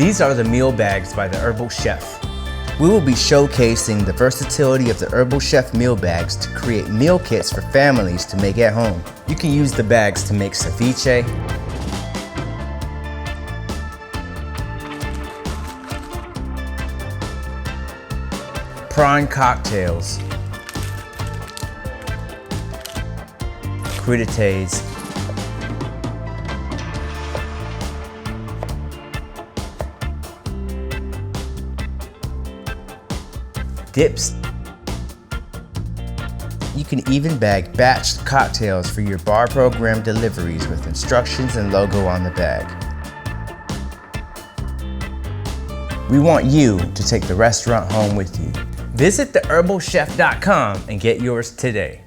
These are the meal bags by the Herbal Chef. We will be showcasing the versatility of the Herbal Chef meal bags to create meal kits for families to make at home. You can use the bags to make ceviche, prawn cocktails, crudités, dips. You can even bag batched cocktails for your bar program deliveries with instructions and logo on the bag. We want you to take the restaurant home with you. Visit theherbalchef.com and get yours today.